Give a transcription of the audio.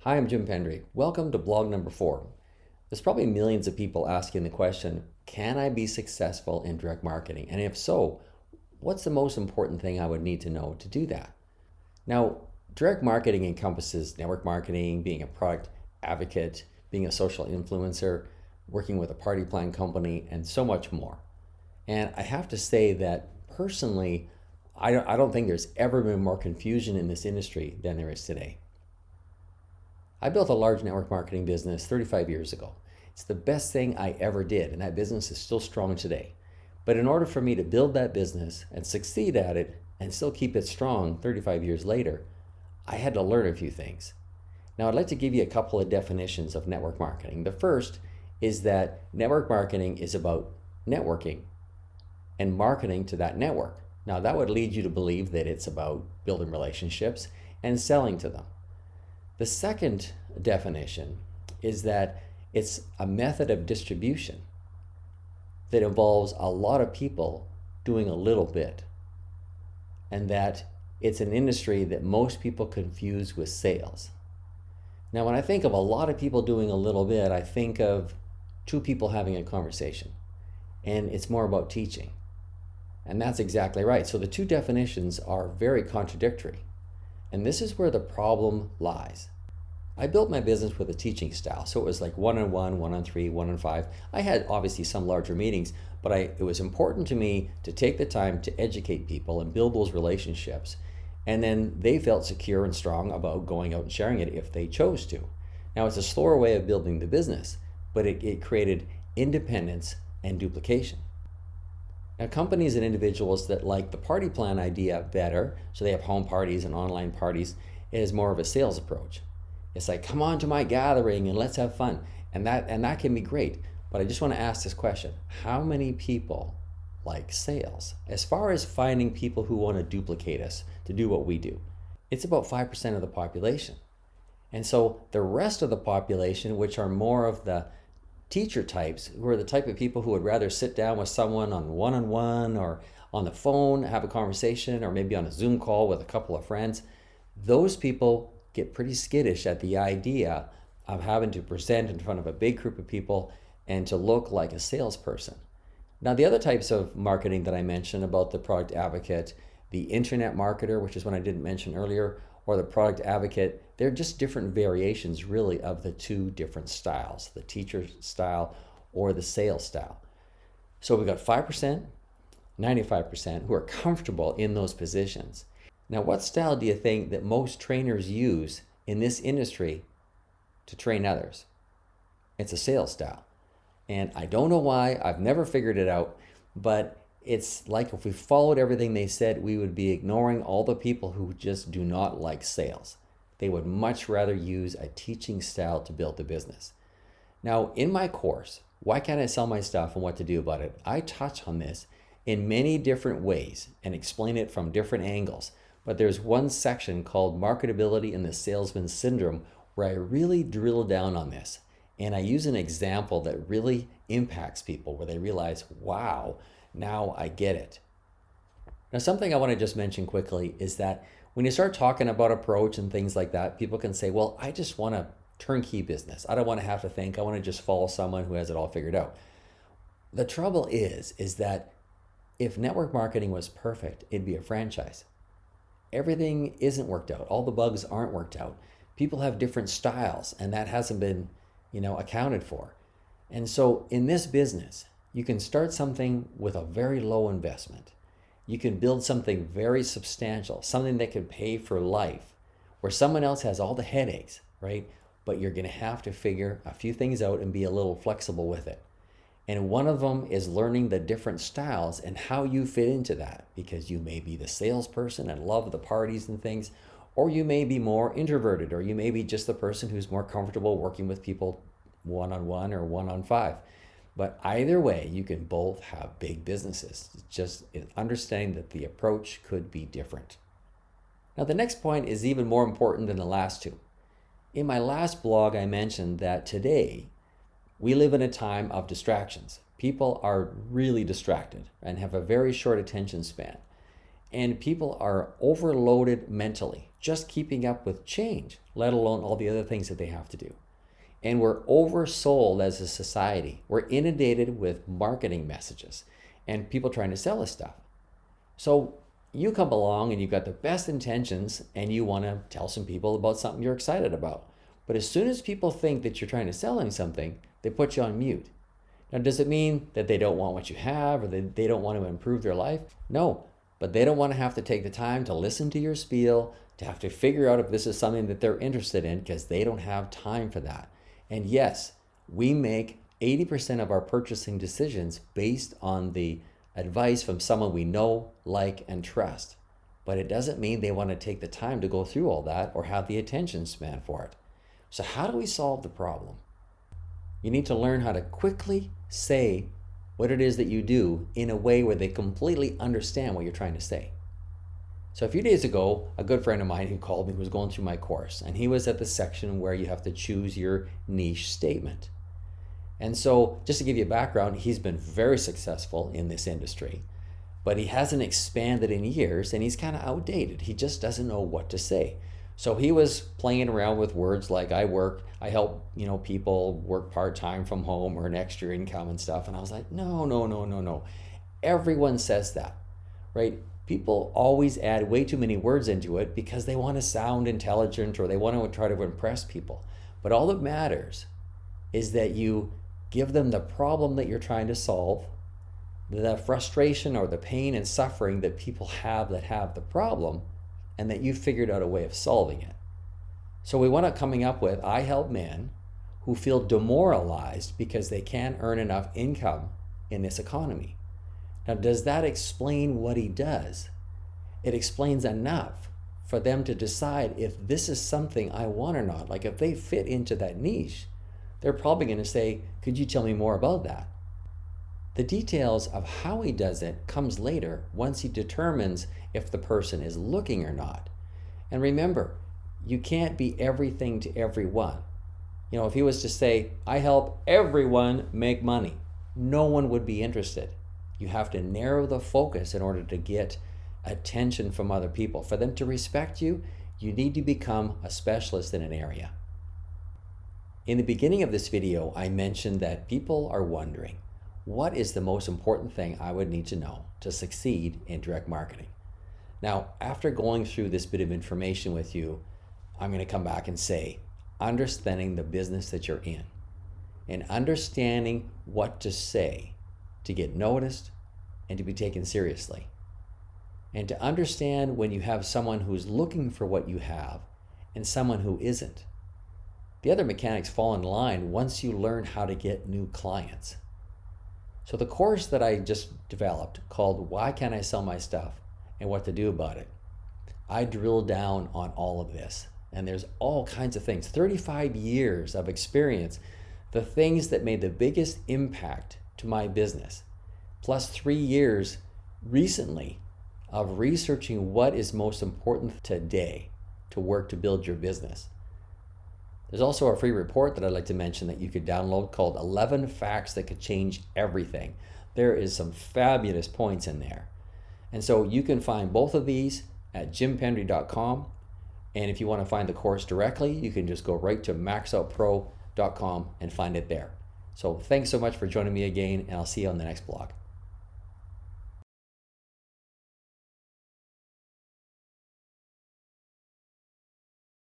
Hi, I'm Jim Pendree. Welcome to blog number 4. There's probably millions of people asking the question, can I be successful in direct marketing? And if so, what's the most important thing I would need to know to do that? Now, direct marketing encompasses network marketing, being a product advocate, being a social influencer, working with a party plan company, and so much more. And I have to say that personally, I don't think there's ever been more confusion in this industry than there is today. I built a large network marketing business 35 years ago. It's the best thing I ever did, and that business is still strong today. But in order for me to build that business and succeed at it and still keep it strong 35 years later, I had to learn a few things. Now, I'd like to give you a couple of definitions of network marketing. The first is that network marketing is about networking and marketing to that network. Now, that would lead you to believe that it's about building relationships and selling to them. The second definition is that it's a method of distribution that involves a lot of people doing a little bit, and that it's an industry that most people confuse with sales. Now, when I think of a lot of people doing a little bit, I think of two people having a conversation, and it's more about teaching. And that's exactly right. So the two definitions are very contradictory. And this is where the problem lies. I built my business with a teaching style. So it was like 1-on-1, 1-on-3, 1-on-5. I had obviously some larger meetings, but it was important to me to take the time to educate people and build those relationships. And then they felt secure and strong about going out and sharing it if they chose to. Now, it's a slower way of building the business, but it created independence and duplication. Now, companies and individuals that like the party plan idea better, so they have home parties and online parties, it is more of a sales approach. It's like, come on to my gathering and let's have fun. And that can be great. But I just want to ask this question. How many people like sales? As far as finding people who want to duplicate us to do what we do, it's about 5% of the population. And so the rest of the population, which are more of the teacher types, who are the type of people who would rather sit down with someone on one-on-one or on the phone, have a conversation, or maybe on a Zoom call with a couple of friends, those people get pretty skittish at the idea of having to present in front of a big group of people and to look like a salesperson. Now, the other types of marketing that I mentioned about the product advocate, the internet marketer, which is one I didn't mention earlier, or the product advocate, they're just different variations really of the two different styles, the teacher style or the sales style. So we've got 5%, 95% who are comfortable in those positions. Now, what style do you think that most trainers use in this industry to train others? It's a sales style. And I don't know why, I've never figured it out, but it's like if we followed everything they said, we would be ignoring all the people who just do not like sales. They would much rather use a teaching style to build the business. Now, in my course, Why Can't I Sell My Stuff and What to Do About It, I touch on this in many different ways and explain it from different angles. But there's one section called Marketability and the Salesman Syndrome where I really drill down on this. And I use an example that really impacts people where they realize, wow, now I get it. Now, something I want to just mention quickly is that when you start talking about approach and things like that, people can say, well, I just want a turnkey business. I don't want to have to think. I want to just follow someone who has it all figured out. The trouble is that if network marketing was perfect, it'd be a franchise. Everything isn't worked out. All the bugs aren't worked out. People have different styles, and that hasn't been, accounted for. And so in this business, you can start something with a very low investment. You can build something very substantial, something that can pay for life, where someone else has all the headaches, right? But you're going to have to figure a few things out and be a little flexible with it. And one of them is learning the different styles and how you fit into that, because you may be the salesperson and love the parties and things, or you may be more introverted, or you may be just the person who's more comfortable working with people one-on-one or one-on-5. But either way, you can both have big businesses. Just understanding that the approach could be different. Now, the next point is even more important than the last two. In my last blog, I mentioned that today we live in a time of distractions. People are really distracted and have a very short attention span. And people are overloaded mentally. just keeping up with change, let alone all the other things that they have to do. And we're oversold as a society. We're inundated with marketing messages and people trying to sell us stuff. So you come along and you've got the best intentions and you want to tell some people about something you're excited about. But as soon as people think that you're trying to sell them something, they put you on mute. Now, does it mean that they don't want what you have or they don't want to improve their life? No, but they don't want to have to take the time to listen to your spiel, to have to figure out if this is something that they're interested in because they don't have time for that. And yes, we make 80% of our purchasing decisions based on the advice from someone we know, like, and trust. But it doesn't mean they want to take the time to go through all that or have the attention span for it. So how do we solve the problem? You need to learn how to quickly say what it is that you do in a way where they completely understand what you're trying to say. So a few days ago, a good friend of mine who called me was going through my course, and he was at the section where you have to choose your niche statement. And so just to give you a background, he's been very successful in this industry, but he hasn't expanded in years and he's kind of outdated. He just doesn't know what to say. So he was playing around with words like I help, people work part-time from home or an extra income and stuff. And I was like, no. Everyone says that, right? People always add way too many words into it because they want to sound intelligent or they want to try to impress people. But all that matters is that you give them the problem that you're trying to solve, the frustration or the pain and suffering that people have that have the problem, and that you figured out a way of solving it. So we wound up coming up with, I help men who feel demoralized because they can't earn enough income in this economy. Now, does that explain what he does? It explains enough for them to decide if this is something I want or not. Like if they fit into that niche, they're probably going to say, could you tell me more about that? The details of how he does it comes later once he determines if the person is looking or not. And remember, you can't be everything to everyone. If he was to say, I help everyone make money, no one would be interested. You have to narrow the focus in order to get attention from other people. For them to respect you, you need to become a specialist in an area. In the beginning of this video, I mentioned that people are wondering, what is the most important thing I would need to know to succeed in direct marketing? Now, after going through this bit of information with you, I'm going to come back and say, understanding the business that you're in and understanding what to say to get noticed and to be taken seriously. And to understand when you have someone who's looking for what you have and someone who isn't. The other mechanics fall in line once you learn how to get new clients. So the course that I just developed called Why Can't I Sell My Stuff and What to Do About It, I drill down on all of this. And there's all kinds of things, 35 years of experience, the things that made the biggest impact to my business, plus 3 years recently of researching what is most important today to work to build your business. There's also a free report that I'd like to mention that you could download called 11 Facts That Could Change Everything. There is some fabulous points in there. And so you can find both of these at jimpendree.com. And if you want to find the course directly, you can just go right to maxoutpro.com and find it there. So thanks so much for joining me again, and I'll see you on the next blog.